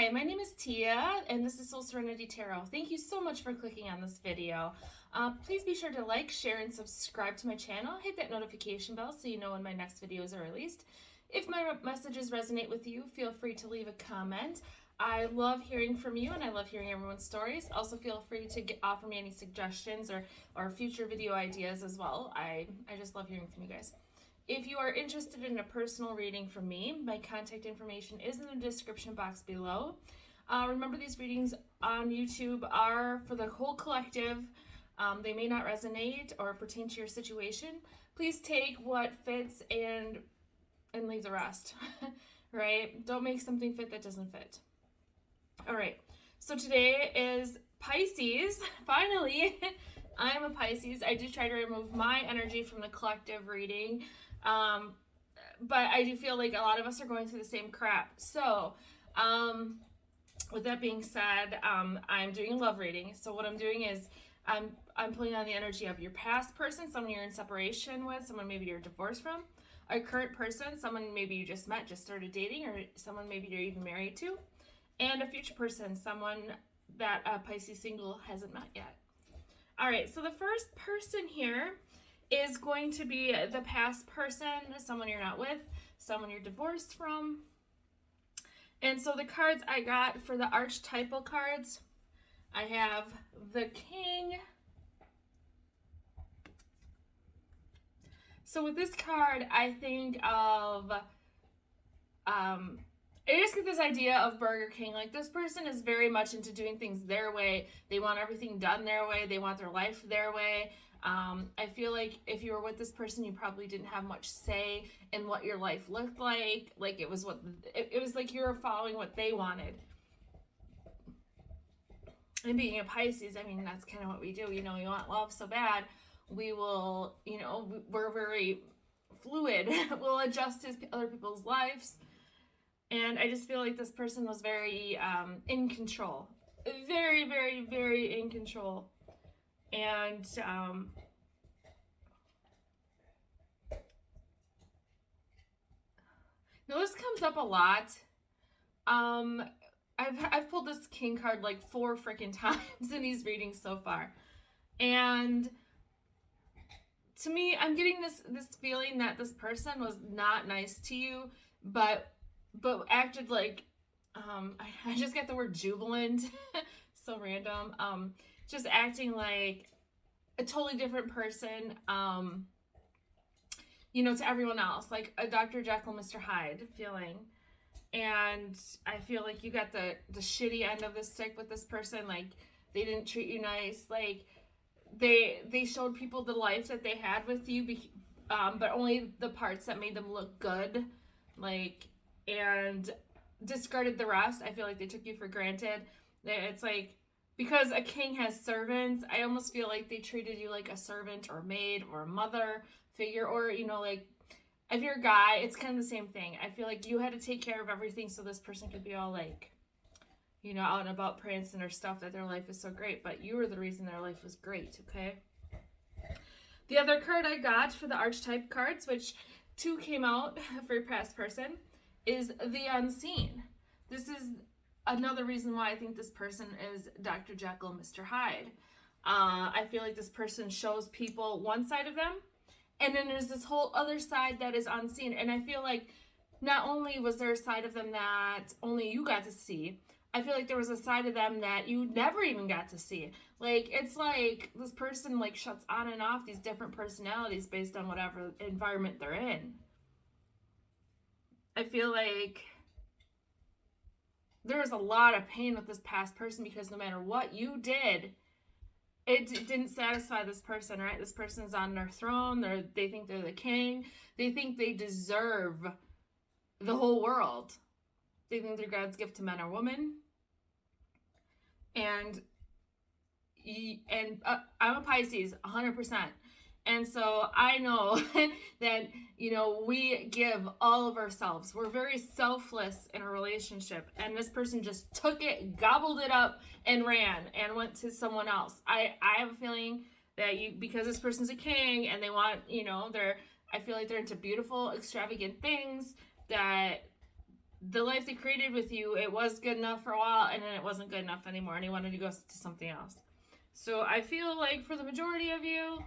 Hi, my name is Tia, and this is Soul Serenity Tarot. Thank you so much for clicking on this video. Please be sure to like, share, and subscribe to my channel. Hit that notification bell so you know when my next videos are released. If my messages resonate with you, feel free to leave a comment. I love hearing from you, and I love hearing everyone's stories. Also, feel free to offer me any suggestions or future video ideas as well. I just love hearing from you guys. If you are interested in a personal reading from me, my contact information is in the description box below. Remember, these readings on YouTube are for the whole collective. They may not resonate or pertain to your situation. Please take what fits and leave the rest, right? Don't make something fit that doesn't fit. All right, so today is Pisces. Finally, I am a Pisces. I do try to remove my energy from the collective reading. But I do feel like a lot of us are going through the same crap. So, with that being said, I'm doing a love reading. So what I'm doing is I'm pulling on the energy of your past person, someone you're in separation with, someone maybe you're divorced from, a current person, someone maybe you just met, just started dating, or someone maybe you're even married to, and a future person, someone that Pisces single hasn't met yet. All right, so the first person here is going to be the past person, someone you're not with, someone you're divorced from. And so the cards I got for the archetypal cards, I have the King. So with this card, I think of, I just get this idea of Burger King. Like, this person is very much into doing things their way. They want everything done their way. They want their life their way. I feel like if you were with this person, you probably didn't have much say in what your life looked like. Like, it was like you were following what they wanted. And being a Pisces, I mean, that's kind of what we do. You know, we want love so bad, we will, you know, we're very fluid. We'll adjust to other people's lives. And I just feel like this person was very in control. Very, very, very in control. And now this comes up a lot. I've pulled this King card like 4 freaking times in these readings so far, and to me, I'm getting this feeling that this person was not nice to you, but acted like I just got the word jubilant. So random. Just acting like a totally different person, you know, to everyone else, like a Dr. Jekyll, Mr. Hyde feeling. And I feel like you got the shitty end of the stick with this person. Like, they didn't treat you nice. Like, they showed people the life that they had with you, but only the parts that made them look good, like, and discarded the rest. I feel like they took you for granted. It's like, because a king has servants, I almost feel like they treated you like a servant or maid or a mother figure, or, you know, like, if you're a guy, it's kind of the same thing. I feel like you had to take care of everything so this person could be all like, you know, out and about prancing or stuff, that their life is so great, but you were the reason their life was great, okay? The other card I got for the archetype cards, which 2 came out for your past person, is the Unseen. This is another reason why I think this person is Dr. Jekyll, Mr. Hyde. I feel like this person shows people one side of them, and then there's this whole other side that is unseen. And I feel like not only was there a side of them that only you got to see, I feel like there was a side of them that you never even got to see. Like, it's like this person like shuts on and off these different personalities based on whatever environment they're in. I feel like there was a lot of pain with this past person, because no matter what you did, it didn't satisfy this person, right? This person's on their throne. They think they're the king. They think they deserve the whole world. They think they're God's gift to men or women. And I'm a Pisces, 100%. And so I know that, you know, we give all of ourselves. We're very selfless in a relationship. And this person just took it, gobbled it up, and ran and went to someone else. I have a feeling that because this person's a king and they want, you know, I feel like they're into beautiful, extravagant things, that the life they created with you, it was good enough for a while, and then it wasn't good enough anymore, and he wanted to go to something else. So I feel like for the majority of you,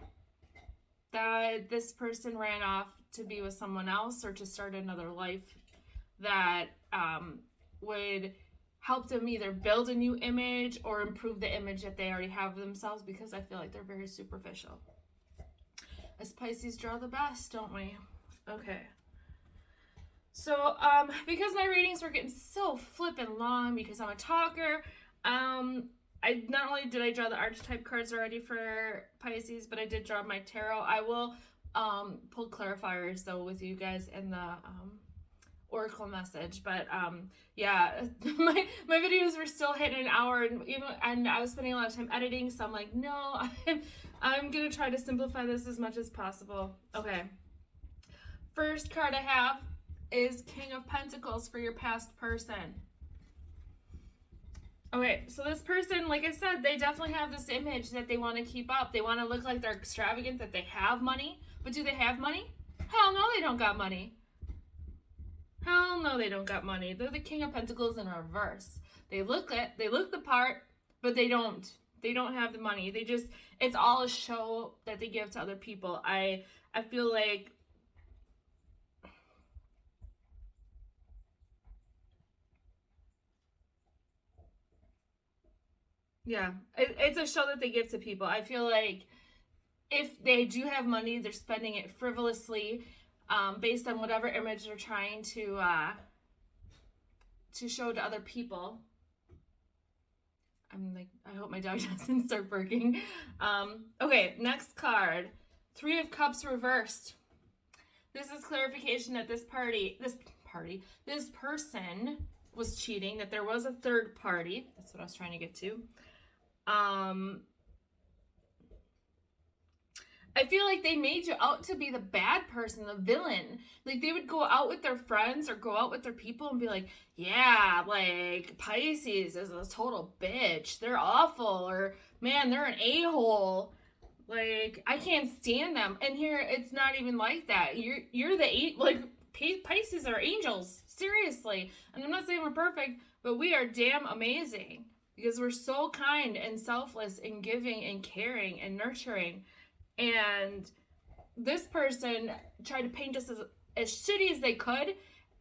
that this person ran off to be with someone else or to start another life that would help them either build a new image or improve the image that they already have of themselves, because I feel like they're very superficial. As Pisces draw the best, don't we? Okay. So, because my readings were getting so flippin' long because I'm a talker, I not only did I draw the archetype cards already for Pisces, but I did draw my tarot. I will pull clarifiers though with you guys in the oracle message. But yeah, my videos were still hitting an hour, and I was spending a lot of time editing. So I'm like, no, I'm gonna try to simplify this as much as possible. Okay. First card I have is King of Pentacles for your past person. Okay, so this person, like I said, they definitely have this image that they want to keep up. They want to look like they're extravagant, that they have money. But do they have money? Hell no, they don't got money. Hell no, they don't got money. They're the King of Pentacles in reverse. They look the part, but they don't have the money. It's all a show that they give to other people. I feel like yeah, it's a show that they give to people. I feel like if they do have money, they're spending it frivolously, based on whatever image they're trying to show to other people. I'm like, I hope my dog doesn't start barking. Okay, next card, Three of Cups reversed. This is clarification that this person was cheating, that there was a third party. That's what I was trying to get to. I feel like they made you out to be the bad person, the villain. Like, they would go out with their friends or go out with their people and be like, yeah, like, Pisces is a total bitch. They're awful. Or, man, they're an a-hole. Like, I can't stand them. And here, it's not even like that. You're the Pisces are angels. Seriously. And I'm not saying we're perfect, but we are damn amazing. Because we're so kind and selfless and giving and caring and nurturing. And this person tried to paint us as shitty as they could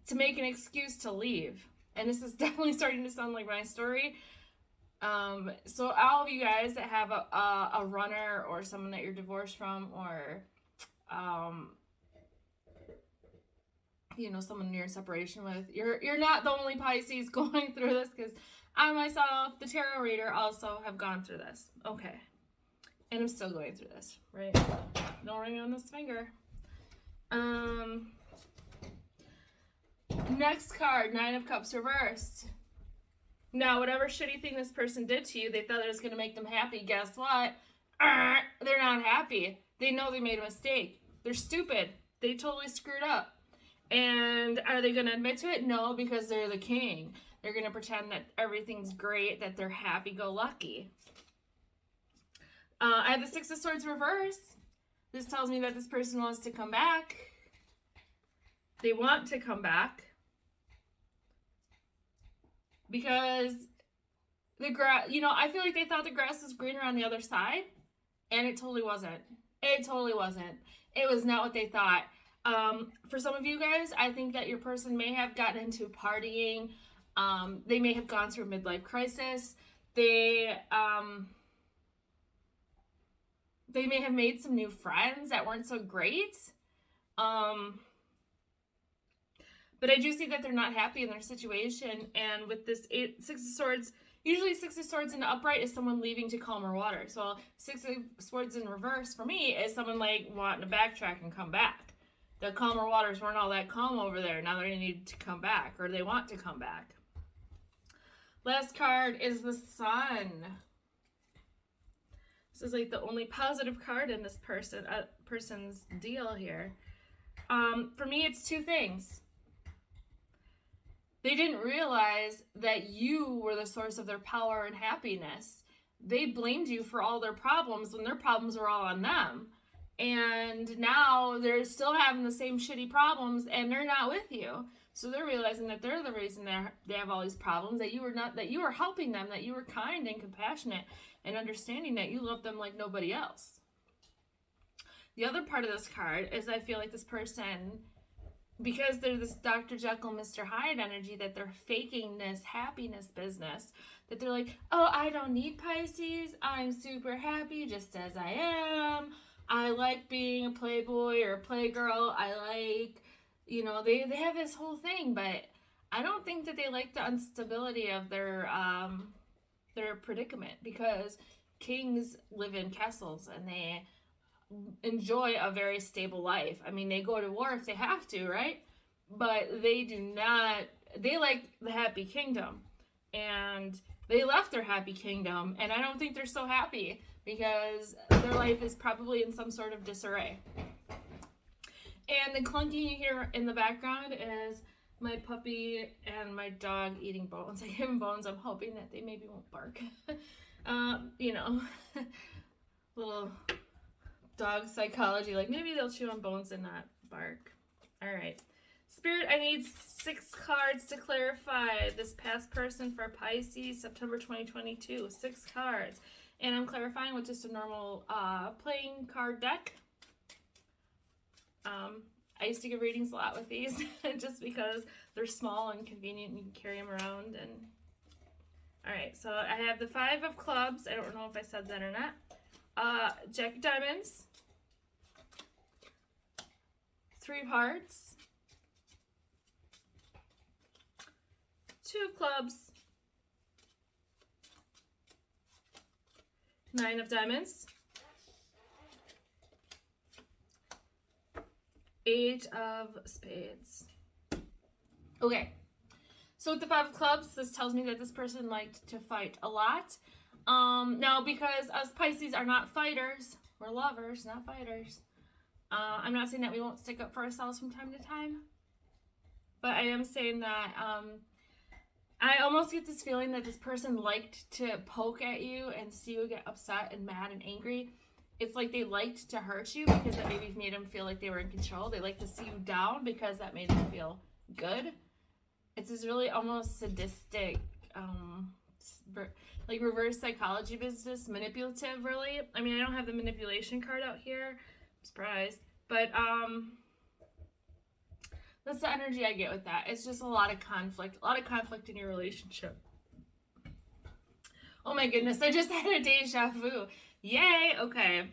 to make an excuse to leave. And this is definitely starting to sound like my story. So all of you guys that have a runner or someone that you're divorced from, or someone you're in separation with, you're not the only Pisces going through this, because I myself, the tarot reader, also have gone through this. Okay. And I'm still going through this, right? No ring on this finger. Next card, Nine of Cups reversed. Now, whatever shitty thing this person did to you, they thought it was going to make them happy. Guess what? They're not happy. They know they made a mistake. They're stupid. They totally screwed up. And are they going to admit to it? No, because they're the king. They're going to pretend that everything's great, that they're happy-go-lucky. I have the Six of Swords reverse. This tells me that this person wants to come back. They want to come back. Because the grass, I feel like they thought the grass was greener on the other side. And it totally wasn't. It totally wasn't. It was not what they thought. For some of you guys, I think that your person may have gotten into partying. They may have gone through a midlife crisis. They may have made some new friends that weren't so great. But I do see that they're not happy in their situation. And with this Six of Swords, usually Six of Swords in the upright is someone leaving to calmer water. So Six of Swords in reverse for me is someone like wanting to backtrack and come back. The calmer waters weren't all that calm over there. Now they need to come back, or they want to come back. Last card is the Sun. This is like the only positive card in this person's deal here. For me, it's two things. They didn't realize that you were the source of their power and happiness. They blamed you for all their problems when their problems were all on them. And now they're still having the same shitty problems and they're not with you. So they're realizing that they're the reason they have all these problems, that you were helping them, that you were kind and compassionate and understanding, that you love them like nobody else. The other part of this card is I feel like this person, because they're this Dr. Jekyll, Mr. Hyde energy, that they're faking this happiness business, that they're like, oh, I don't need Pisces. I'm super happy just as I am. I like being a playboy or a playgirl. I like, they have this whole thing, but I don't think that they like the instability of their predicament, because kings live in castles and they enjoy a very stable life. I mean, they go to war if they have to, right? But they do not, they like the happy kingdom. And they left their happy kingdom, and I don't think they're so happy, because their life is probably in some sort of disarray. And the clunking you hear in the background is my puppy and my dog eating bones. I give them bones. I'm hoping that they maybe won't bark. Little dog psychology, like maybe they'll chew on bones and not bark. All right. Spirit, I need 6 cards to clarify this past person for Pisces, September 2022. 6 cards. And I'm clarifying with just a normal playing card deck. I used to give readings a lot with these just because they're small and convenient and you can carry them around. And all right, so I have the 5 of clubs. I don't know if I said that or not. Jack of diamonds. 3 of hearts. 2 of clubs. 9 of diamonds. 8 of spades. Okay, so with the 5 of clubs, this tells me that this person liked to fight a lot. Now, because us Pisces are not fighters, we're lovers, not fighters. I'm not saying that we won't stick up for ourselves from time to time, but I am saying that I almost get this feeling that this person liked to poke at you and see you get upset and mad and angry. It's like they liked to hurt you because that maybe made them feel like they were in control. They like to see you down because that made them feel good. It's this really almost sadistic, like reverse psychology business, manipulative, really. I mean, I don't have the manipulation card out here. I'm surprised. But that's the energy I get with that. It's just a lot of conflict in your relationship. Oh my goodness, I just had a deja vu. Yay, okay.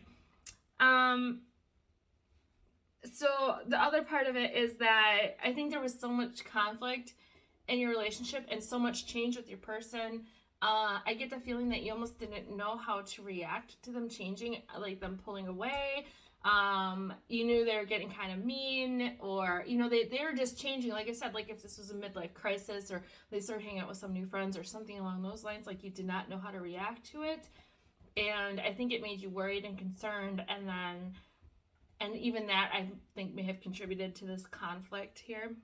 So the other part of it is that I think there was so much conflict in your relationship and so much change with your person. I get the feeling that you almost didn't know how to react to them changing, like them pulling away. You knew they were getting kind of mean, or, they were just changing. Like I said, like if this was a midlife crisis or they started hanging out with some new friends or something along those lines, like you did not know how to react to it. And I think it made you worried and concerned. And even that, I think, may have contributed to this conflict here.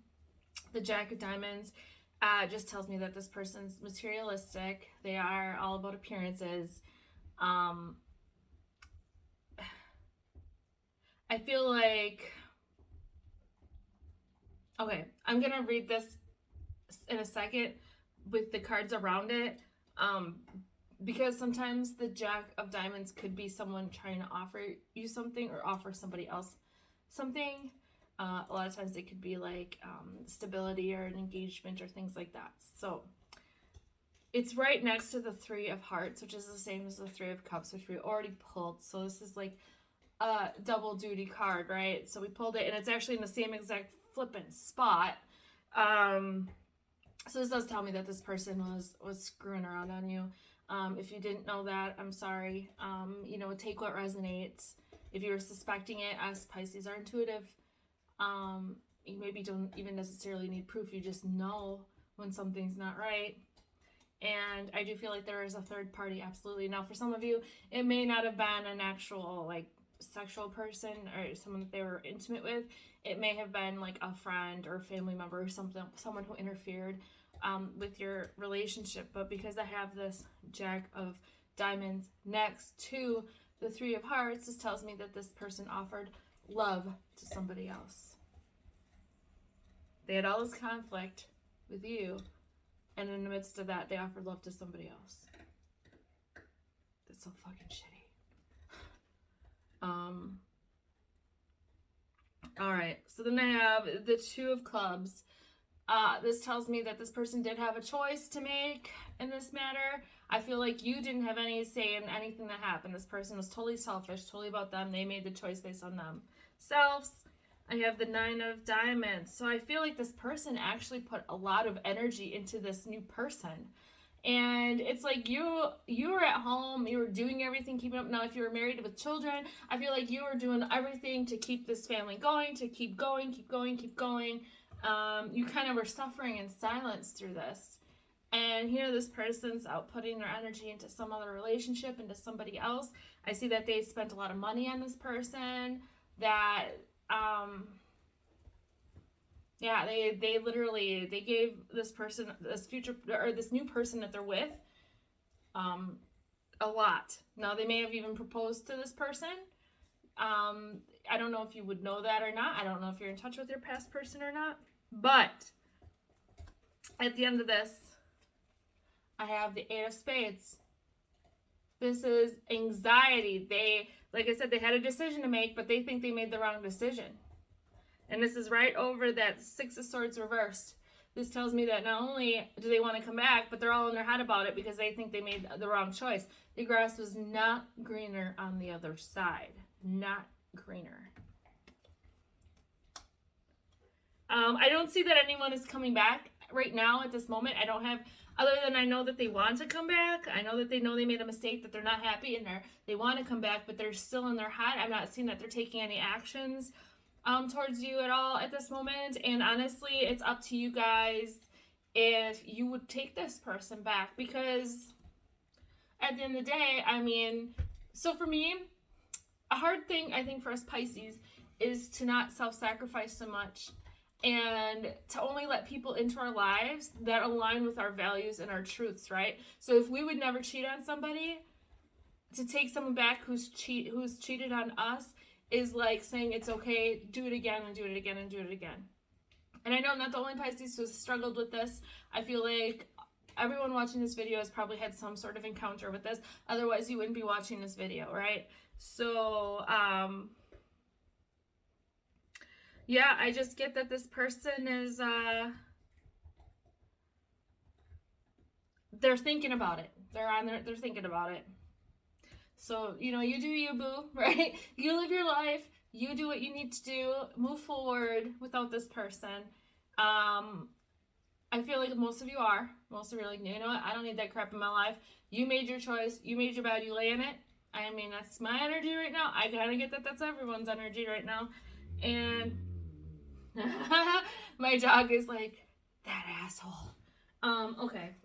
The Jack of Diamonds just tells me that this person's materialistic. They are all about appearances. I feel like, okay, I'm going to read this in a second with the cards around it. Because sometimes the Jack of Diamonds could be someone trying to offer you something or offer somebody else something. A lot of times it could be like stability or an engagement or things like that. So it's right next to the 3 of Hearts, which is the same as the 3 of Cups, which we already pulled. So this is like a double duty card, right? So we pulled it, and it's actually in the same exact flipping spot. So this does tell me that this person was screwing around on you. If you didn't know that, I'm sorry. Take what resonates. If you were suspecting it, as Pisces are intuitive, you maybe don't even necessarily need proof. You just know when something's not right. And I do feel like there is a third party, absolutely. Now, for some of you, it may not have been an actual, like, sexual person or someone that they were intimate with. It may have been, like, a friend or a family member or someone who interfered with your relationship. But because I have this Jack of Diamonds next to the 3 of Hearts, this tells me that this person offered love to somebody else. They had all this conflict with you, and in the midst of that, they offered love to somebody else. That's so fucking shitty. All right, so then I have the Two of Clubs. This tells me that this person did have a choice to make in this matter. I feel like you didn't have any say in anything that happened. This person was totally selfish, totally about them. They made the choice based on themselves. I have the Nine of Diamonds. So I feel like this person actually put a lot of energy into this new person. And it's like you were at home, you were doing everything, keeping up. Now, if you were married with children, I feel like you were doing everything to keep this family going, to keep going. You kind of were suffering in silence through this. And here this person's out putting their energy into some other relationship, into somebody else. I see that they spent a lot of money on this person, that, yeah, they literally, they gave this person, this future, or this new person that they're with, a lot. Now, they may have even proposed to this person. I don't know if you would know that or not. I don't know if you're in touch with your past person or not. But at the end of this, I have the Eight of Spades. This is anxiety. They, like I said, they had a decision to make, but they think they made the wrong decision. And this is right over that Six of Swords reversed. This tells me that not only do they want to come back, but they're all in their head about it because they think they made the wrong choice. The grass was not greener on the other side. Not greener. I don't see that anyone is coming back right now at this moment. I don't have, other than I know that they want to come back. I know that they made a mistake, that they're not happy, and they want to come back, but they're still in their head. I'm not seeing that they're taking any actions towards you at all at this moment. And honestly, it's up to you guys if you would take this person back, because at the end of the day, I mean, so for me, a hard thing I think for us Pisces is to not self-sacrifice so much, and to only let people into our lives that align with our values and our truths, right? So if we would never cheat on somebody, to take someone back who's cheated on us is like saying it's okay, do it again and do it again and do it again. And I know I'm not the only Pisces who's struggled with this. I feel like everyone watching this video has probably had some sort of encounter with this. Otherwise, you wouldn't be watching this video, right? So, yeah, I just get that this person is, they're thinking about it. They're thinking about it. So, you know, you do you, boo, right? You live your life. You do what you need to do. Move forward without this person. I feel like most of you are. Most of you are like, you know what? I don't need that crap in my life. You made your choice. You made your bed. You lay in it. I mean, that's my energy right now. I kind of get that that's everyone's energy right now. And my dog is like, that asshole. Okay.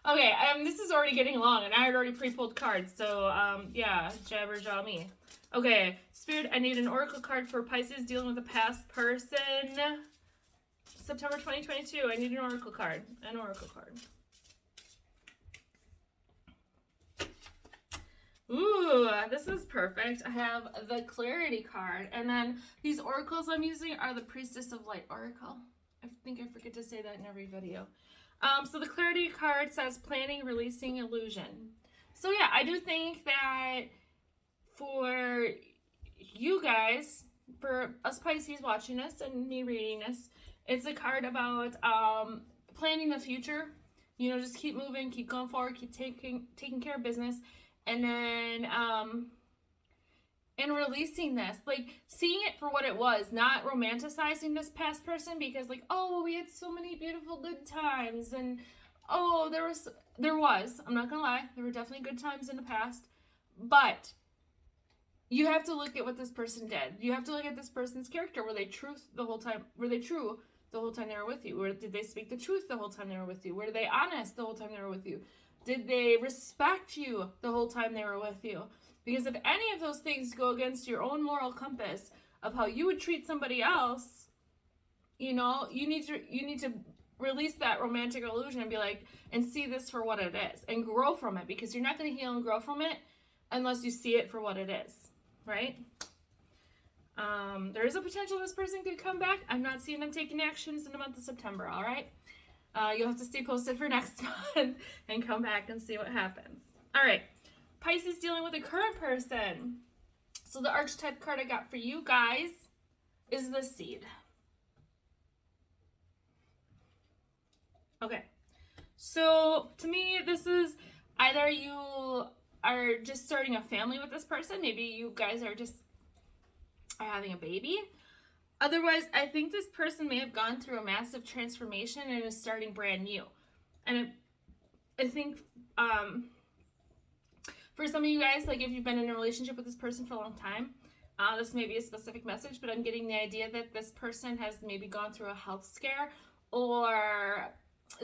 Okay, this is already getting long, and I had already pre-pulled cards, so, yeah, jabber jaw me. Okay, Spirit, I need an oracle card for Pisces dealing with a past person. September 2022, I need an oracle card. An oracle card. Ooh, this is perfect. I have the Clarity card, and then these oracles I'm using are the Priestess of Light oracle. I think I forget to say that in every video. So the Clarity card says planning, releasing, illusion. So yeah, I do think that for you guys, for us Pisces watching this and me reading this, it's a card about planning the future. You know, just keep moving, keep going forward, keep taking care of business. And then, and releasing this, like seeing it for what it was, not romanticizing this past person because like, oh, we had so many beautiful good times. And oh, there was, I'm not gonna lie, there were definitely good times in the past, but you have to look at what this person did. You have to look at this person's character. Were they true the whole time? Were they true the whole time they were with you? Or did they speak the truth the whole time they were with you? Were they honest the whole time they were with you? Did they respect you the whole time they were with you? Because if any of those things go against your own moral compass of how you would treat somebody else, you know, you need to release that romantic illusion and be like, and see this for what it is and grow from it, because you're not going to heal and grow from it unless you see it for what it is, right? There is a potential this person could come back. I'm not seeing them taking actions in the month of September, all right? You'll have to stay posted for next month and come back and see what happens. All right, Pisces dealing with a current person. So the archetype card I got for you guys is the Seed. Okay, so to me, this is either you are just starting a family with this person. Maybe you guys are having a baby. Otherwise, I think this person may have gone through a massive transformation and is starting brand new. And I think for some of you guys, like if you've been in a relationship with this person for a long time, this may be a specific message, but I'm getting the idea that this person has maybe gone through a health scare or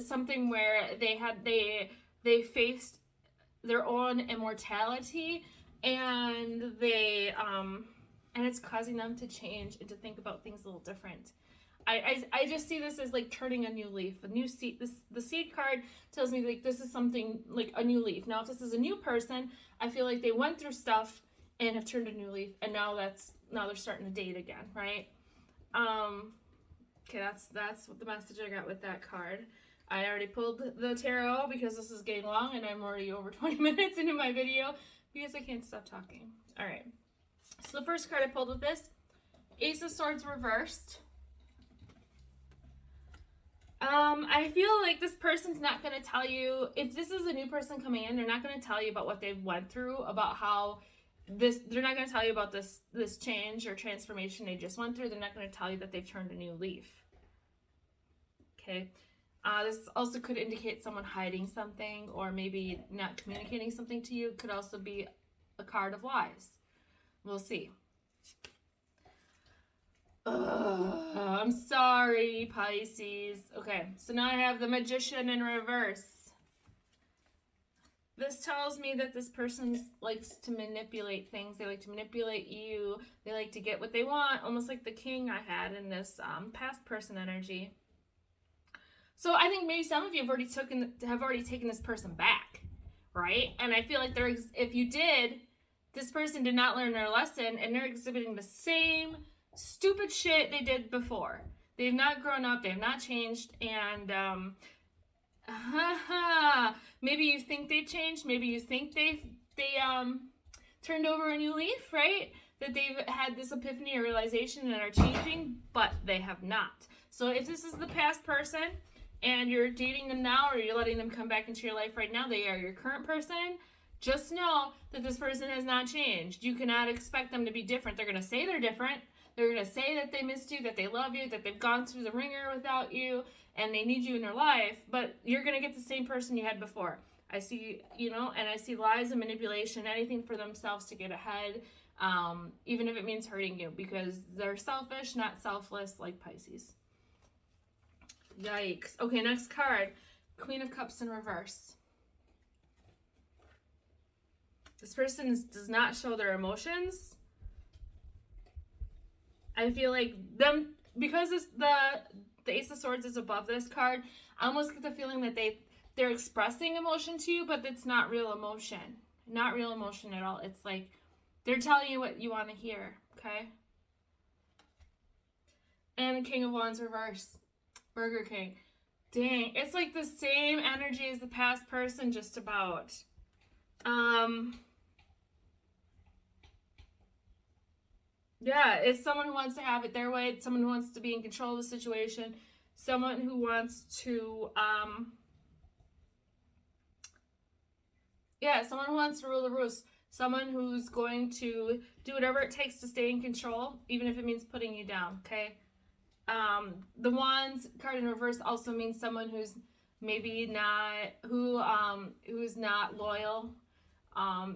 something where they faced their own immortality, and and it's causing them to change and to think about things a little different. I just see this as like turning a new leaf, a new seed. The Seed card tells me like this is something like a new leaf. Now, if this is a new person, I feel like they went through stuff and have turned a new leaf, and now they're starting to date again, right? Okay, that's what the message I got with that card. I already pulled the tarot because this is getting long and I'm already over 20 minutes into my video because I can't stop talking. All right. So the first card I pulled with this, Ace of Swords reversed. I feel like this person's not going to tell you, if this is a new person coming in, they're not going to tell you about what they've went through, about how they're not going to tell you about this change or transformation they just went through. They're not going to tell you that they've turned a new leaf. Okay. This also could indicate someone hiding something or maybe not communicating something to you. It could also be a card of lies. We'll see. I'm sorry, Pisces. Okay, so now I have the Magician in reverse. This tells me that this person likes to manipulate things. They like to manipulate you. They like to get what they want, almost like the King I had in this past person energy. So I think maybe some of you have already taken this person back, right? And I feel like if you did, this person did not learn their lesson, and they're exhibiting the same stupid shit they did before. They've not grown up, they have not changed, and maybe you think they changed, maybe you think they turned over a new leaf, right? That they've had this epiphany or realization and are changing, but they have not. So if this is the past person and you're dating them now, or you're letting them come back into your life right now, they are your current person, just know that this person has not changed. You cannot expect them to be different. They're going to say they're different. They're going to say that they missed you, that they love you, that they've gone through the ringer without you, and they need you in their life, but you're going to get the same person you had before. I see, and I see lies and manipulation, anything for themselves to get ahead, even if it means hurting you, because they're selfish, not selfless, like Pisces. Yikes. Okay, next card, Queen of Cups in reverse. This person does not show their emotions. I feel like them, because the Ace of Swords is above this card, I almost get the feeling that they're expressing emotion to you, but it's not real emotion. Not real emotion at all. It's like they're telling you what you want to hear, okay? And King of Wands reverse. Burger King. Dang, it's like the same energy as the past person, just about. Yeah, it's someone who wants to have it their way. It's someone who wants to be in control of the situation. Someone who wants to, someone who wants to rule the roost. Someone who's going to do whatever it takes to stay in control, even if it means putting you down, okay? The Wands card in reverse also means someone who's maybe not, who's not loyal.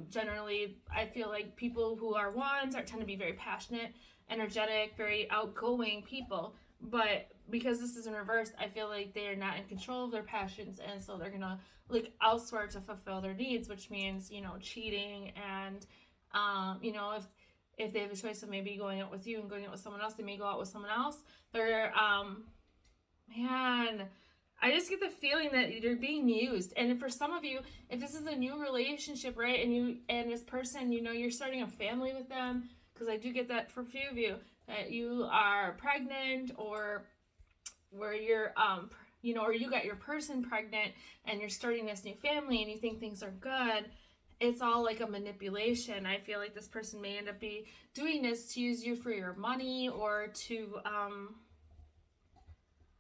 Generally, I feel like people who are Wands tend to be very passionate, energetic, very outgoing people. But because this is in reverse, I feel like they are not in control of their passions, and so they're gonna look elsewhere to fulfill their needs, which means, cheating and, if they have a choice of maybe going out with you and going out with someone else, they may go out with someone else. They're, I just get the feeling that you're being used. And for some of you, if this is a new relationship, right, and this person, you're starting a family with them, because I do get that for a few of you, that you are pregnant, or where you're, you know, or you got your person pregnant and you're starting this new family and you think things are good. It's all like a manipulation. I feel like this person may end up doing this to use you for your money, or to,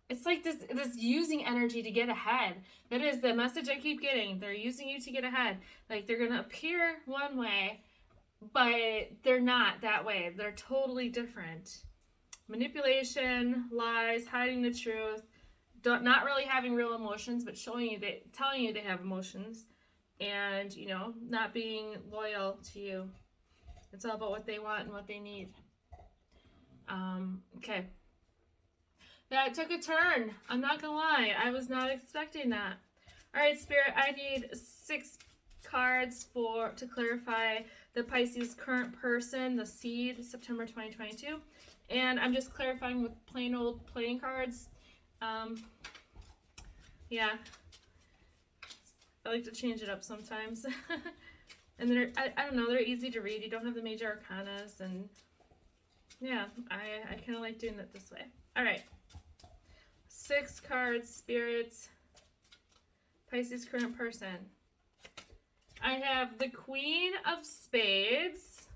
it's like this using energy to get ahead. That is the message I keep getting. They're using you to get ahead. Like, they're going to appear one way, but they're not that way. They're totally different. Manipulation, lies, hiding the truth, not really having real emotions, but telling you they have emotions, and, you know, not being loyal to you. It's all about what they want and what they need. Okay. That took a turn. I'm not gonna lie. I was not expecting that. All right, Spirit, I need 6 cards to clarify the Pisces current person, the seed, September 2022. And I'm just clarifying with plain old playing cards. Yeah. I like to change it up sometimes. And I don't know, they're easy to read. You don't have the major arcanas, and yeah, I kind of like doing it this way. All right. 6 cards, spirits, Pisces current person. I have the Queen of Spades.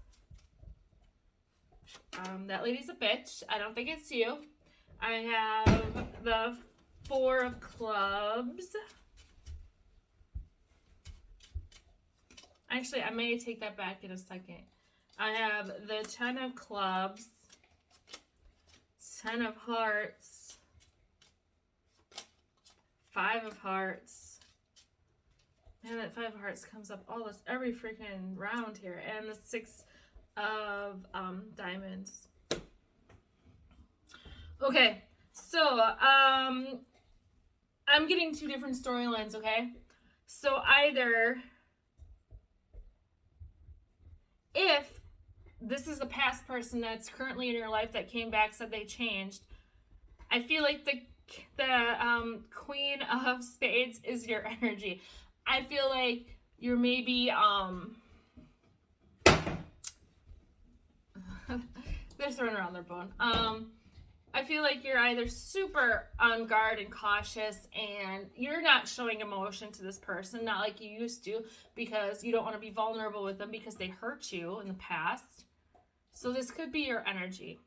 That lady's a bitch. I don't think it's you. I have the 4 of Clubs. Actually, I may take that back in a second. I have the 10 of Clubs, 10 of Hearts, 5 of Hearts. Man, that 5 of Hearts comes up every freaking round here. And the 6 of Diamonds. Okay, so I'm getting 2 different storylines, okay? So either, if this is a past person that's currently in your life that came back, said they changed, I feel like the Queen of Spades is your energy. I feel like you're maybe they're throwing around their bone. I feel like you're either super on guard and cautious, and you're not showing emotion to this person, not like you used to, because you don't want to be vulnerable with them because they hurt you in the past. So this could be your energy.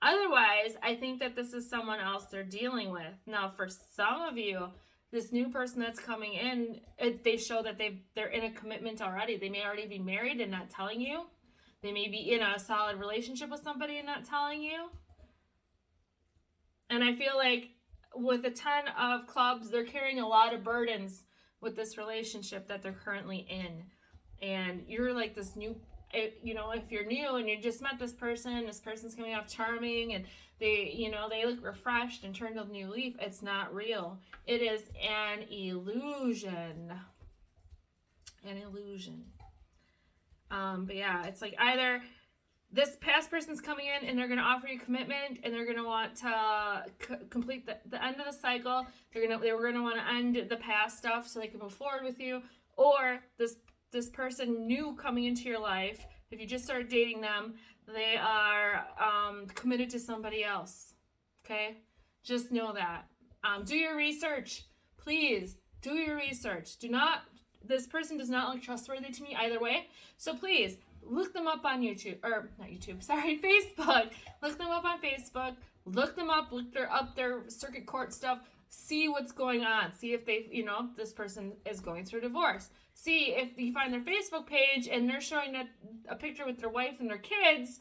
Otherwise, I think that this is someone else they're dealing with. Now, for some of you, this new person that's coming in, they show that they're in a commitment already. They may already be married and not telling you. They may be in a solid relationship with somebody and not telling you. And I feel like with the 10 of Clubs, they're carrying a lot of burdens with this relationship that they're currently in. And you're like this new, you know, if you're new and you just met this person's coming off charming, and they, you know, they look refreshed and turned a new leaf. It's not real. It is an illusion. An illusion. But yeah, it's like either this past person's coming in and they're going to offer you commitment, and they're going to want to complete the end of the cycle. They were going to want to end the past stuff so they can move forward with you. Or this person new coming into your life, if you just started dating them, they are committed to somebody else. Okay? Just know that. Do your research. Please, do your research. This person does not look trustworthy to me either way. So please, look them up on Facebook. Look them up on Facebook. Look them up. Look up their circuit court stuff. See what's going on. See if this person is going through divorce. See if you find their Facebook page and they're showing a picture with their wife and their kids,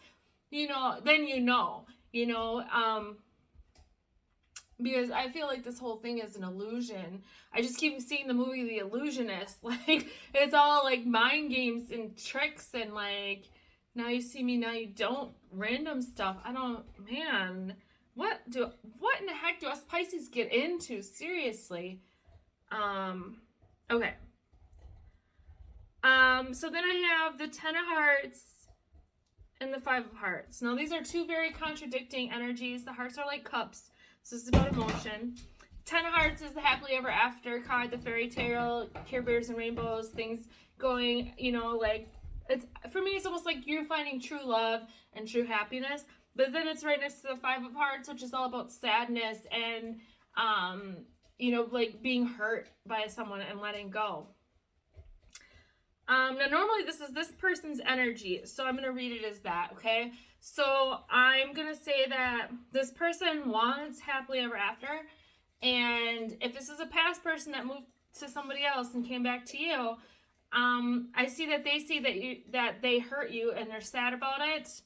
then because I feel like this whole thing is an illusion. I just keep seeing the movie The Illusionist. Like, it's all like mind games and tricks and like, now you see me, now you don't, random stuff. What in the heck do us Pisces get into? Seriously. Okay. So then I have the 10 of Hearts and the 5 of Hearts. Now these are 2 very contradicting energies. The hearts are like cups. So this is about emotion. 10 of Hearts is the happily ever after card, the fairy tale, Care Bears and Rainbows, things going, like it's, for me, it's almost like you're finding true love and true happiness. But then it's right next to the Five of Hearts, which is all about sadness and, you know, like being hurt by someone and letting go. Now, normally this is this person's energy, so I'm going to read it as that, okay? So I'm going to say that this person wants happily ever after, and if this is a past person that moved to somebody else and came back to you, I see that they see that they hurt you and they're sad about it.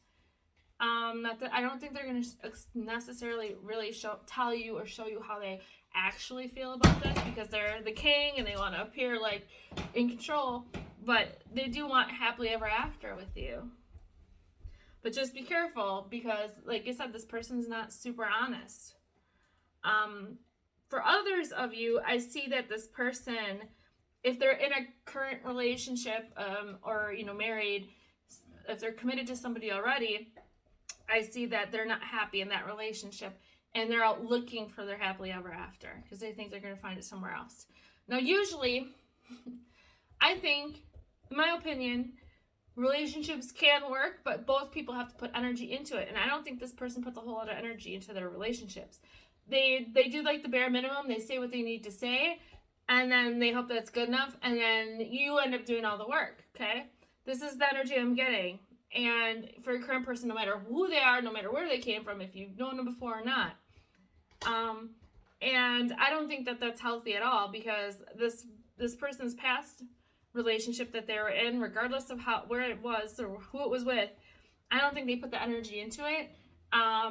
Not that I don't think they're going to necessarily really tell you or show you how they actually feel about this, because they're the king and they want to appear like in control, but they do want happily ever after with you. But just be careful, because like I said, this person's not super honest. For others of you, I see that this person, if they're in a current relationship, or, you know, married, if they're committed to somebody already, I see that they're not happy in that relationship, and they're out looking for their happily ever after because they think they're going to find it somewhere else. Now, usually, I think, in my opinion, relationships can work, but both people have to put energy into it. And I don't think this person puts a whole lot of energy into their relationships. They do like the bare minimum. They say what they need to say, and then they hope that's good enough, and then you end up doing all the work, okay? This is the energy I'm getting. And for your current person, no matter who they are, no matter where they came from, if you've known them before or not. And I don't think that that's healthy at all, because this person's past relationship that they were in, regardless of where it was or who it was with, I don't think they put the energy into it.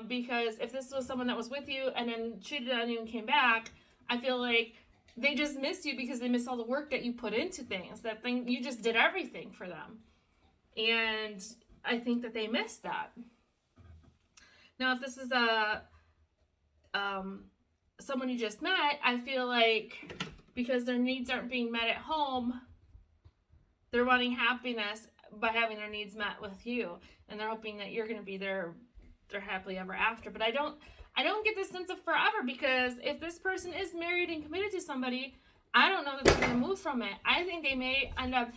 Because if this was someone that was with you and then cheated on you and came back, I feel like they just miss you because they miss all the work that you put into things. You just did everything for them. And I think that they missed that. Now, if this is someone you just met, I feel like because their needs aren't being met at home, they're wanting happiness by having their needs met with you, and they're hoping that you're going to be their happily ever after. But I don't get this sense of forever, because if this person is married and committed to somebody, I don't know that they're going to move from it. I think they may end up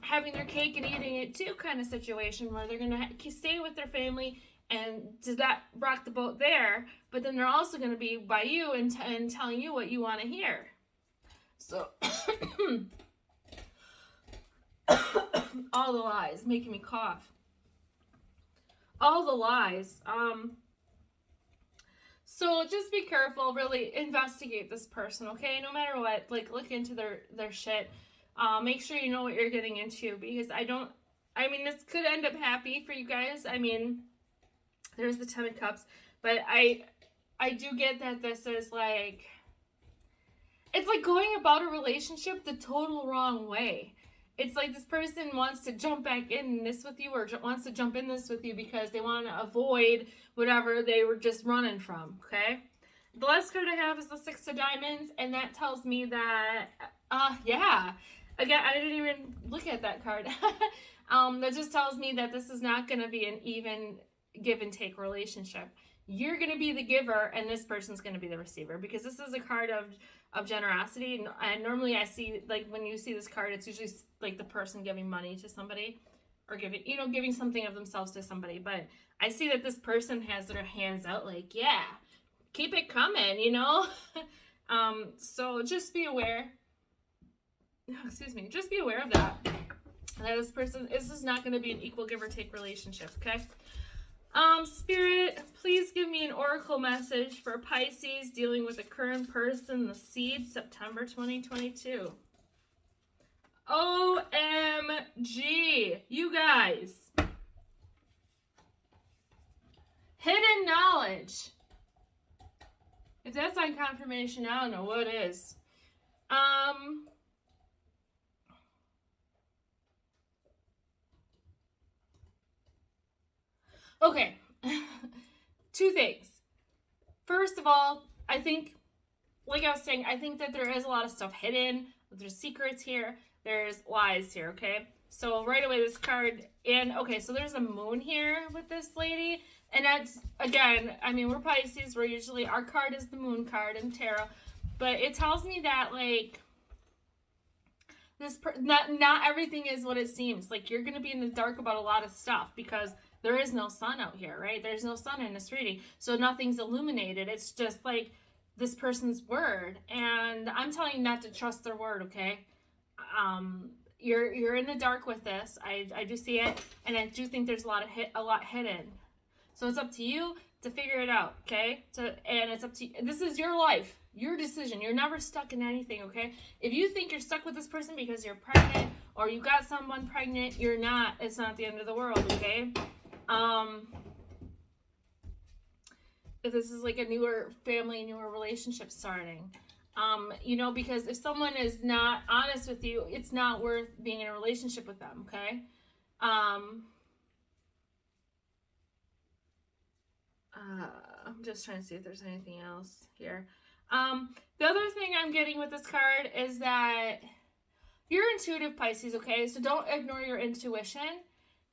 having their cake and eating it too kind of situation, where they're going to stay with their family and to that rock the boat there, but then they're also going to be by you and telling you what you want to hear. So all the lies, making me cough. All the lies. So just be careful, really investigate this person, okay? No matter what, like look into their shit. Make sure you know what you're getting into, because this could end up happy for you guys. I mean, there's the 10 of Cups, but I do get that this is like, it's like going about a relationship the total wrong way. It's like this person wants to jump back in this with you, or wants to jump in this with you because they want to avoid whatever they were just running from, okay? The last card I have is the 6 of Diamonds, and that tells me that, yeah. Again, I didn't even look at that card. That just tells me that this is not going to be an even give and take relationship. You're going to be the giver, and this person's going to be the receiver, because this is a card of generosity. And normally I see, like, when you see this card, it's usually like the person giving money to somebody, or giving something of themselves to somebody. But I see that this person has their hands out like, yeah, keep it coming, you know? So just be aware. Just be aware of that. That this is not going to be an equal give or take relationship, okay? Spirit, please give me an oracle message for Pisces dealing with a current person, the seed, September 2022. OMG, you guys. Hidden knowledge. If that's on confirmation, I don't know what is. Okay, 2 things. First of all, I think, like I was saying, I think that there is a lot of stuff hidden. There's secrets here. There's lies here, okay? So right away, this card, and okay, so there's a moon here with this lady. And that's, again, I mean, we're Pisces. We're usually, our card is the moon card in tarot. But it tells me that, like, not everything is what it seems. Like, you're going to be in the dark about a lot of stuff because there is no sun out here, right? There's no sun in this reading. So nothing's illuminated. It's just like this person's word. And I'm telling you not to trust their word, okay? You're in the dark with this. I do see it, and I do think there's a lot hidden. So it's up to you to figure it out, okay? And it's up to you. This is your life, your decision. You're never stuck in anything, okay? If you think you're stuck with this person because you're pregnant or you got someone pregnant, you're not. It's not the end of the world, okay? If this is like a newer family, newer relationship starting, you know, because if someone is not honest with you, it's not worth being in a relationship with them, okay? I'm just trying to see if there's anything else here. The other thing I'm getting with this card is that you're intuitive, Pisces, okay? So don't ignore your intuition.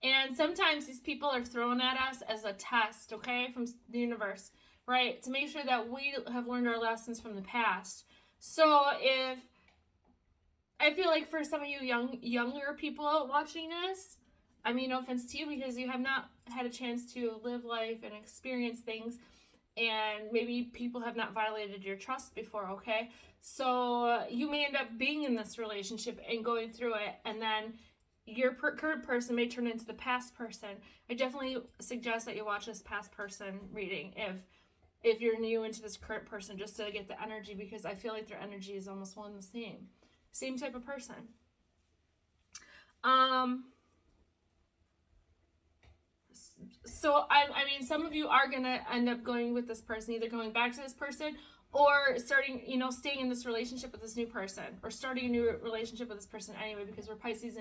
And sometimes these people are thrown at us as a test, okay, from the universe, right? To make sure that we have learned our lessons from the past. So if, I feel like for some of you younger people watching this, I mean, no offense to you because you have not had a chance to live life and experience things, and maybe people have not violated your trust before, okay? So you may end up being in this relationship and going through it, and then your current person may turn into the past person. I definitely suggest that you watch this past person reading if you're new into this current person, just to get the energy, because I feel like their energy is almost one and the same type of person. So I mean, some of you are gonna end up going with this person, either going back to this person or starting, you know, staying in this relationship with this new person, or starting a new relationship with this person anyway, because we're Pisces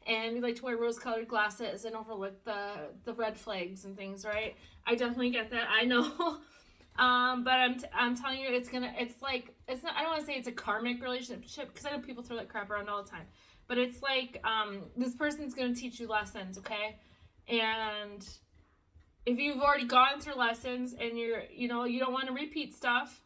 and we like to wear rose-colored glasses and overlook the red flags and things, right? I definitely get that. I know. But I'm telling you, it's not, I don't want to say it's a karmic relationship, because I know people throw that crap around all the time, but it's like, this person's going to teach you lessons, okay? And if you've already gone through lessons and you don't want to repeat stuff,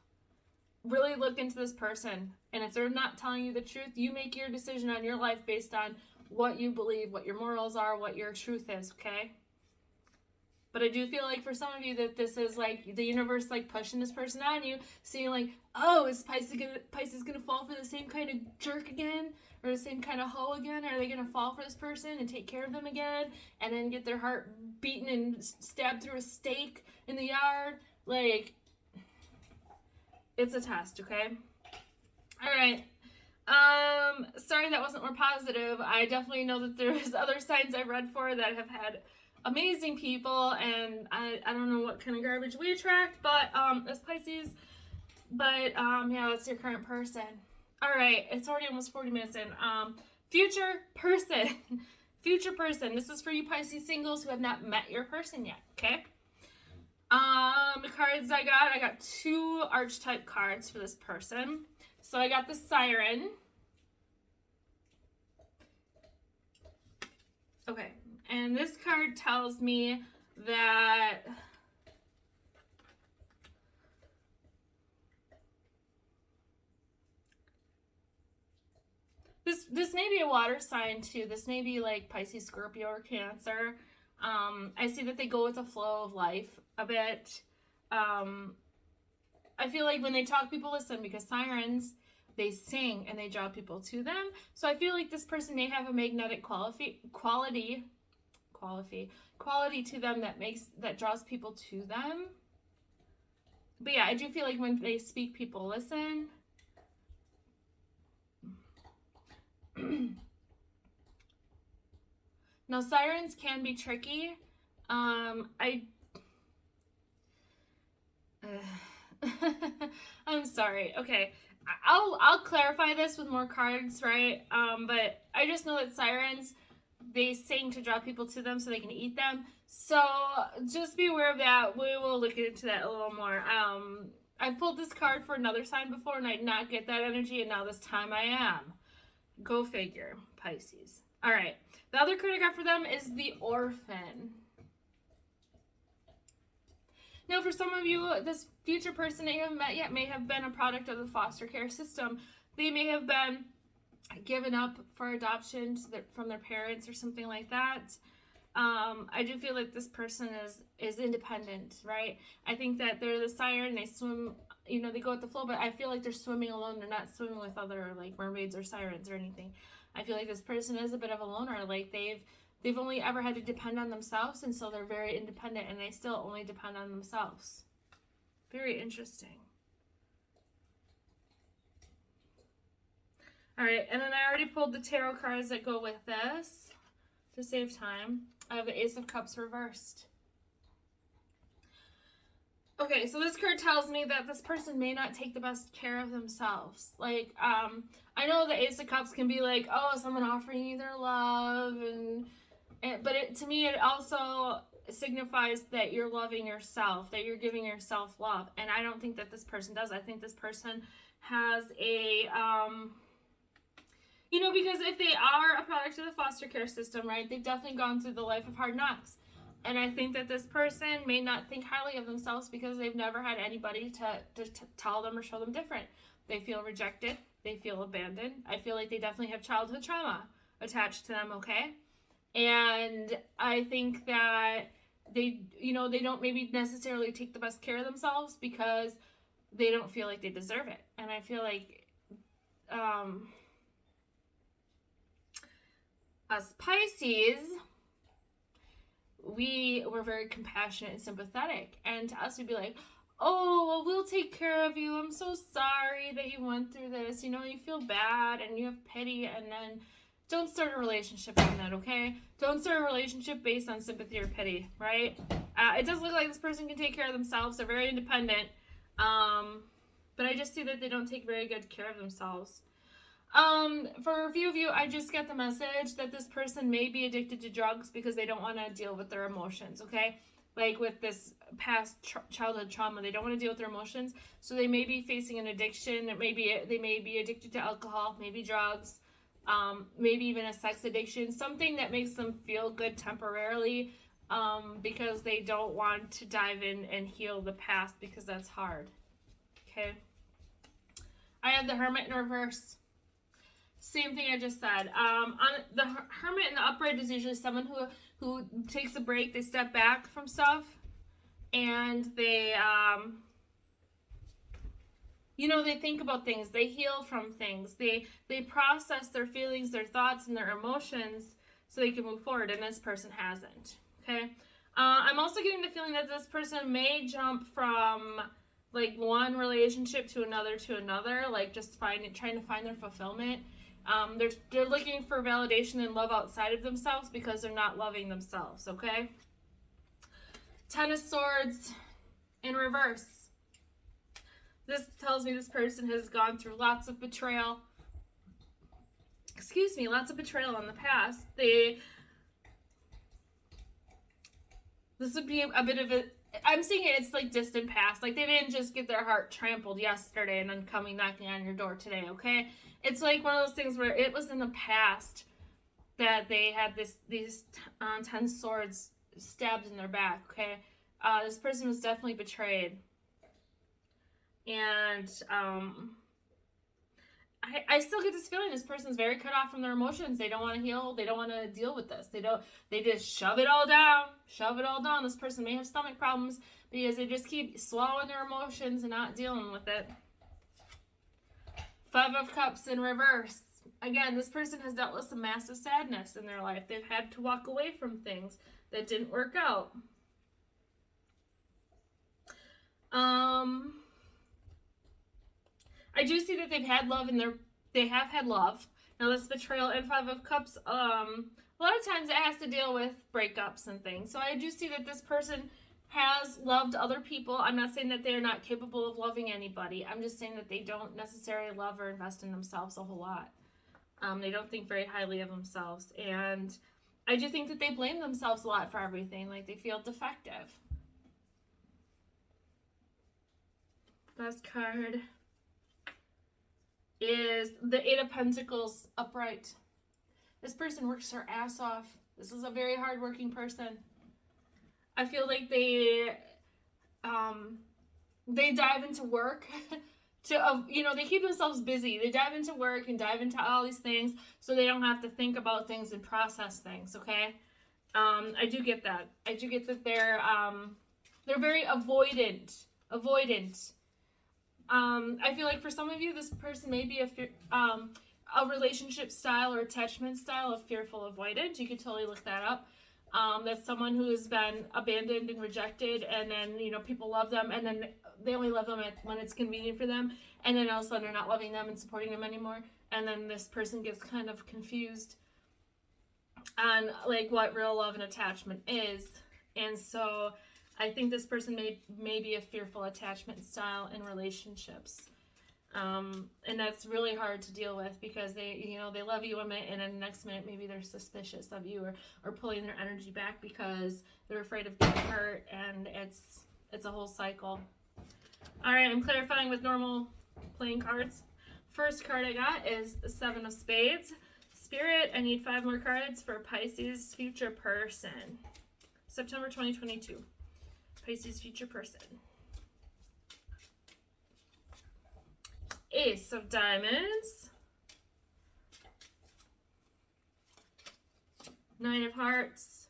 really look into this person. And if they're not telling you the truth, you make your decision on your life based on what you believe, what your morals are, what your truth is, okay? But I do feel like for some of you that this is like the universe like pushing this person on you, seeing like, oh, is Pisces gonna fall for the same kind of jerk again? Or the same kind of hoe again? Are they gonna fall for this person and take care of them again? And then get their heart beaten and stabbed through a stake in the yard? Like, it's a test, okay? Alright. Sorry that wasn't more positive. I definitely know that there's other signs I've read for that have had amazing people, and I don't know what kind of garbage we attract, but as Pisces, but yeah, that's your current person. All right, it's already almost 40 minutes in. Future person. Future person. This is for you Pisces singles who have not met your person yet, okay? The cards I got 2 archetype cards for this person. So I got the Siren. Okay, and this card tells me that this may be a water sign too. This may be like Pisces, Scorpio, or Cancer. I see that they go with the flow of life a bit. I feel like when they talk, people listen, because sirens, they sing and they draw people to them. So I feel like this person may have a magnetic quality to them that draws people to them. But yeah, I do feel like when they speak, people listen. Now, sirens can be tricky. I'm sorry. Okay, I'll clarify this with more cards, right? But I just know that sirens, they sing to draw people to them so they can eat them. So just be aware of that. We will look into that a little more. I pulled this card for another sign before and I did not get that energy, and now this time I am. Go figure, Pisces. All right. The other card I got for them is the Orphan. Now, for some of you, this future person that you haven't met yet may have been a product of the foster care system. They may have been given up for adoption from their parents or something like that. I do feel like this person is independent, right? I think that they're the siren, they swim, you know, they go with the flow, but I feel like they're swimming alone. They're not swimming with other, like, mermaids or sirens or anything. I feel like this person is a bit of a loner. Like, they've only ever had to depend on themselves, and so they're very independent, and they still only depend on themselves. Very interesting. All right, and then I already pulled the tarot cards that go with this to save time. I have the Ace of Cups reversed. Okay, so this card tells me that this person may not take the best care of themselves. Like, I know the Ace of Cups can be like, oh, someone offering you their love, but to me, it also signifies that you're loving yourself, that you're giving yourself love, and I don't think that this person does. I think this person has a, you know, because if they are a product of the foster care system, right, they've definitely gone through the life of hard knocks. And I think that this person may not think highly of themselves because they've never had anybody to tell them or show them different. They feel rejected. They feel abandoned. I feel like they definitely have childhood trauma attached to them, okay? And I think that they, you know, they don't maybe necessarily take the best care of themselves because they don't feel like they deserve it. And I feel like us Pisces, we were very compassionate and sympathetic, and to us we'd be like, oh, well, we'll take care of you, I'm so sorry that you went through this, you know, you feel bad and you have pity, and then don't start a relationship on that, okay? Don't start a relationship based on sympathy or pity, right? It does look like this person can take care of themselves. They're very independent, but I just see that they don't take very good care of themselves. For a few of you, I just get the message that this person may be addicted to drugs because they don't want to deal with their emotions, okay? Like with this past childhood trauma, they don't want to deal with their emotions, so they may be facing an addiction. They may be addicted to alcohol, maybe drugs, maybe even a sex addiction, something that makes them feel good temporarily, because they don't want to dive in and heal the past because that's hard, okay? I have the Hermit in reverse. Same thing I just said. On the Hermit in the upright is usually someone who takes a break, they step back from stuff, and they, you know, they think about things, they heal from things, they process their feelings, their thoughts, and their emotions so they can move forward, and this person hasn't, okay? I'm also getting the feeling that this person may jump from, like, one relationship to another, like, just trying to find their fulfillment. They're looking for validation and love outside of themselves because they're not loving themselves, okay? Ten of Swords in reverse. This tells me this person has gone through lots of betrayal. Lots of betrayal in the past. This would be a bit of a, I'm seeing it's like distant past. Like they didn't just get their heart trampled yesterday and then coming knocking on your door today, okay? It's like one of those things where it was in the past that they had these 10 swords stabbed in their back, okay? This person was definitely betrayed. And I still get this feeling this person's very cut off from their emotions. They don't want to heal. They don't want to deal with this. They just shove it all down. This person may have stomach problems because they just keep swallowing their emotions and not dealing with it. Five of Cups in reverse. Again, this person has dealt with some massive sadness in their life. They've had to walk away from things that didn't work out. I do see that they've had love they have had love. Now this betrayal and Five of Cups, a lot of times it has to deal with breakups and things. So I do see that this person has loved other people. I'm not saying that they're not capable of loving anybody. I'm just saying that they don't necessarily love or invest in themselves a whole lot. They don't think very highly of themselves. And I do think that they blame themselves a lot for everything. Like they feel defective. Last card is the Eight of Pentacles upright. This person works their ass off. This is a very hardworking person. I feel like they dive into work you know, they keep themselves busy. They dive into work and dive into all these things so they don't have to think about things and process things, okay? I do get that. I do get that they're very avoidant. I feel like for some of you, this person may be a relationship style or attachment style of fearful avoidant. You could totally look that up. That's someone who has been abandoned and rejected, and then, you know, people love them, and then they only love them when it's convenient for them, and then all of a sudden they're not loving them and supporting them anymore, and then this person gets kind of confused on like what real love and attachment is. And so I think this person may be a fearful attachment style in relationships. And that's really hard to deal with because they love you a minute and then the next minute maybe they're suspicious of you or pulling their energy back because they're afraid of getting hurt, and it's a whole cycle. All right, I'm clarifying with normal playing cards. First card I got is the Seven of Spades. Spirit, I need 5 more cards for Pisces future person. September 2022. Pisces future person. Ace of Diamonds. 9 of Hearts.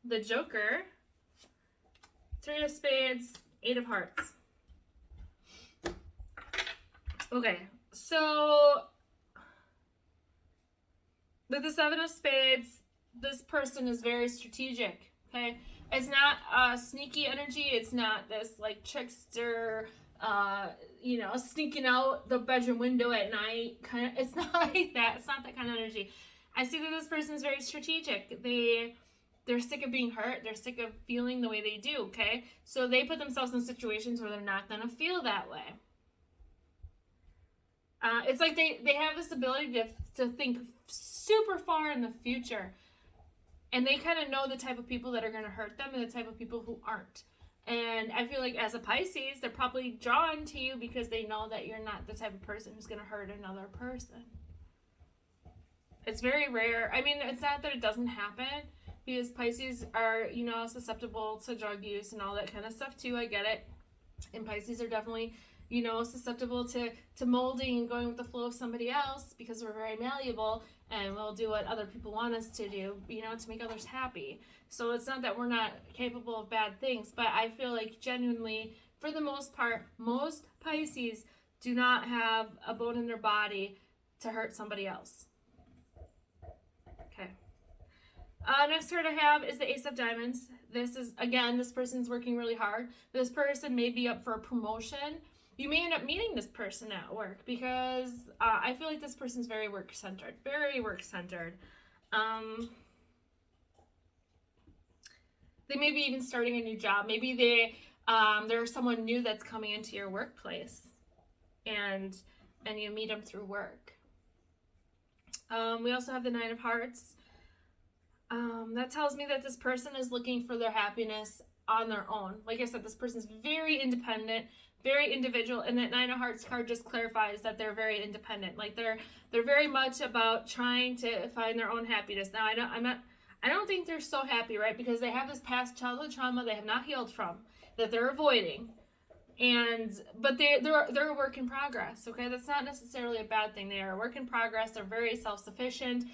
The Joker. 3 of Spades. 8 of Hearts. Okay, so with the 7 of Spades, this person is very strategic, okay? It's not sneaky energy. It's not this like trickster, you know, sneaking out the bedroom window at night kind of. It's not like that. It's not that kind of energy. I see that this person is very strategic. They're sick of being hurt. They're sick of feeling the way they do, okay? So they put themselves in situations where they're not going to feel that way. It's like they have this ability to think super far in the future. And they kind of know the type of people that are going to hurt them and the type of people who aren't. And I feel like as a Pisces, they're probably drawn to you because they know that you're not the type of person who's going to hurt another person. It's very rare. I mean, it's not that it doesn't happen, because Pisces are, you know, susceptible to drug use and all that kind of stuff too. I get it. And Pisces are definitely, you know, susceptible to molding and going with the flow of somebody else because we're very malleable and we'll do what other people want us to do, you know, to make others happy. So it's not that we're not capable of bad things, but I feel like genuinely, for the most part, most Pisces do not have a bone in their body to hurt somebody else. Okay. Next card I have is the Ace of Diamonds. This is, again, this person's working really hard. This person may be up for a promotion. You may end up meeting this person at work because I feel like this person's very work-centered. Very work-centered. They may be even starting a new job. Maybe there's someone new that's coming into your workplace and you meet them through work. We also have the Nine of Hearts. That tells me that this person is looking for their happiness on their own. Like I said, this person's very independent, very individual, and that Nine of Hearts card just clarifies that they're very independent. Like they're very much about trying to find their own happiness. Now I don't think they're so happy, right? Because they have this past childhood trauma they have not healed from, that they're avoiding. But they're a work in progress, okay? That's not necessarily a bad thing. They are a work in progress. They're very self-sufficient.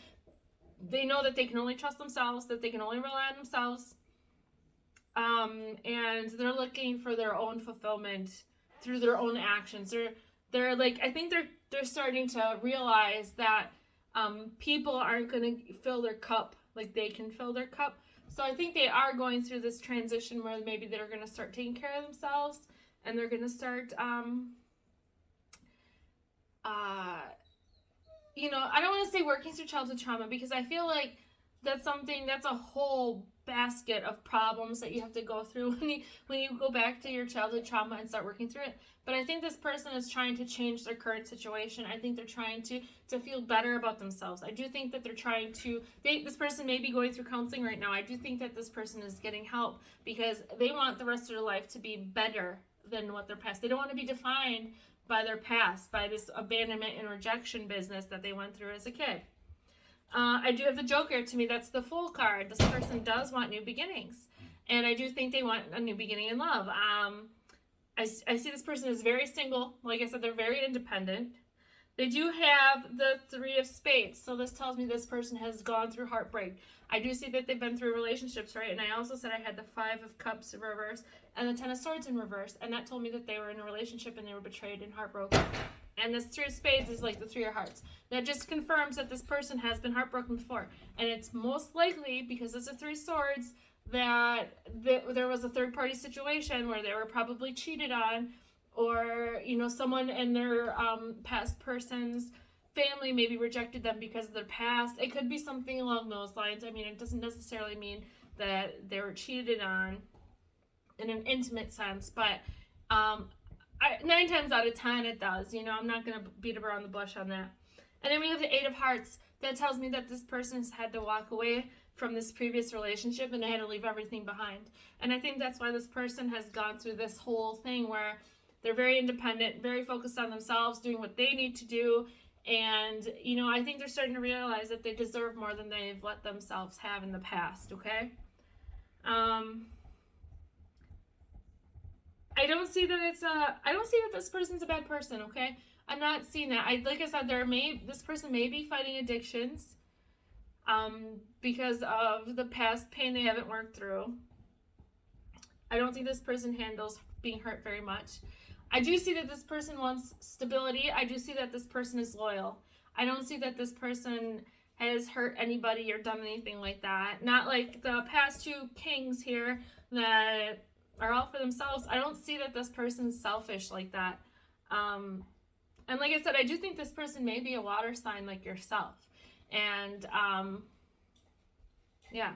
They know that they can only trust themselves, that they can only rely on themselves. And they're looking for their own fulfillment through their own actions. They're like, I think they're starting to realize that people aren't going to fill their cup like they can fill their cup. So I think they are going through this transition where maybe they're going to start taking care of themselves, and they're going to start you know, I don't want to say working through childhood trauma, because I feel like that's a whole basket of problems that you have to go through when you go back to your childhood trauma and start working through it. But I think this person is trying to change their current situation. I think they're trying to feel better about themselves. I do think that they're trying to, this person may be going through counseling right now. I do think that this person is getting help because they want the rest of their life to be better than what their past. They don't want to be defined by their past, by this abandonment and rejection business that they went through as a kid. I do have the Joker. To me, that's the Fool card. This person does want new beginnings. And I do think they want a new beginning in love. I see this person is very single. Like I said, they're very independent. They do have the 3 of Spades, so this tells me this person has gone through heartbreak. I do see that they've been through relationships, right? And I also said I had the 5 of Cups in reverse and the 10 of Swords in reverse, and that told me that they were in a relationship and they were betrayed and heartbroken. And this 3 of Spades is like the 3 of Hearts. That just confirms that this person has been heartbroken before. And it's most likely, because it's a 3 of Swords, that there was a third-party situation where they were probably cheated on, or, you know, someone in their past person's family maybe rejected them because of their past. It could be something along those lines. I mean, it doesn't necessarily mean that they were cheated on in an intimate sense, but 9 times out of 10 it does. You know, I'm not going to beat around the bush on that. And then we have the 8 of Hearts. That tells me that this person's had to walk away from this previous relationship and they had to leave everything behind. And I think that's why this person has gone through this whole thing where they're very independent, very focused on themselves, doing what they need to do. And, you know, I think they're starting to realize that they deserve more than they've let themselves have in the past, okay? I don't see that I don't see that this person's a bad person, okay? I'm not seeing that. Like I said, this person may be fighting addictions because of the past pain they haven't worked through. I don't think this person handles being hurt very much. I do see that this person wants stability. I do see that this person is loyal. I don't see that this person has hurt anybody or done anything like that. Not like the past 2 kings here that are all for themselves. I don't see that this person's selfish like that. And like I said, I do think this person may be a water sign like yourself. And yeah,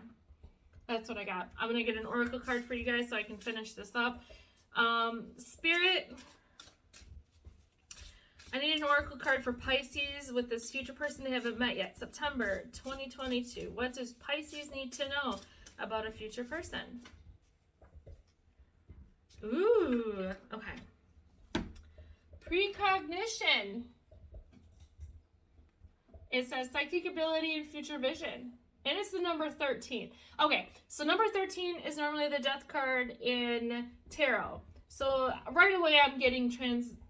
that's what I got. I'm going to get an oracle card for you guys so I can finish this up. Spirit, I need an oracle card for Pisces with this future person they haven't met yet. September 2022. What does Pisces need to know about a future person? Ooh, okay. Precognition. It says psychic ability and future vision. And it's the number 13. Okay, so number 13 is normally the death card in tarot. So right away I'm getting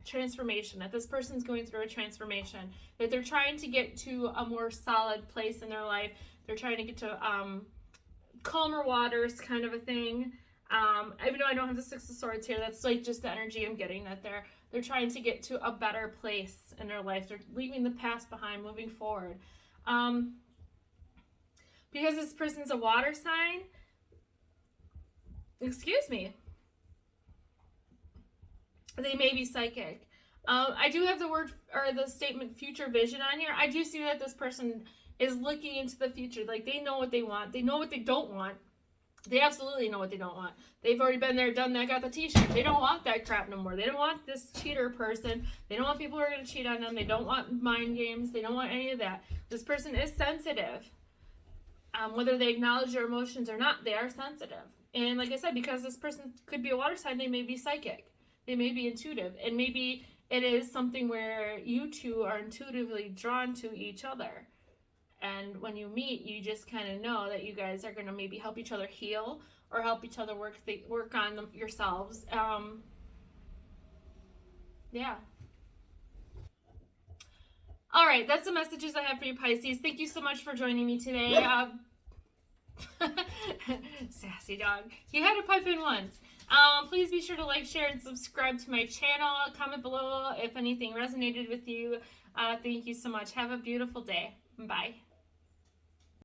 transformation, that this person's going through a transformation, that they're trying to get to a more solid place in their life. They're trying to get to calmer waters kind of a thing. Even though I don't have the 6 of Swords here, that's like just the energy I'm getting, that they're trying to get to a better place in their life. They're leaving the past behind, moving forward. Because this person's a water sign, excuse me, they may be psychic. I do have the word or the statement future vision on here. I do see that this person is looking into the future. Like, they know what they want. They know what they don't want. They absolutely know what they don't want. They've already been there, done that, got the t-shirt. They don't want that crap no more. They don't want this cheater person. They don't want people who are going to cheat on them. They don't want mind games. They don't want any of that. This person is sensitive. Whether they acknowledge your emotions or not, they are sensitive. And like I said, because this person could be a water sign, they may be psychic. They may be intuitive. And maybe it is something where you two are intuitively drawn to each other. And when you meet, you just kind of know that you guys are going to maybe help each other heal or help each other work on them yourselves. Yeah. All right, that's the messages I have for you, Pisces. Thank you so much for joining me today. Sassy dog. He had to pipe in once. Please be sure to like, share, and subscribe to my channel. Comment below if anything resonated with you. Thank you so much. Have a beautiful day. Bye.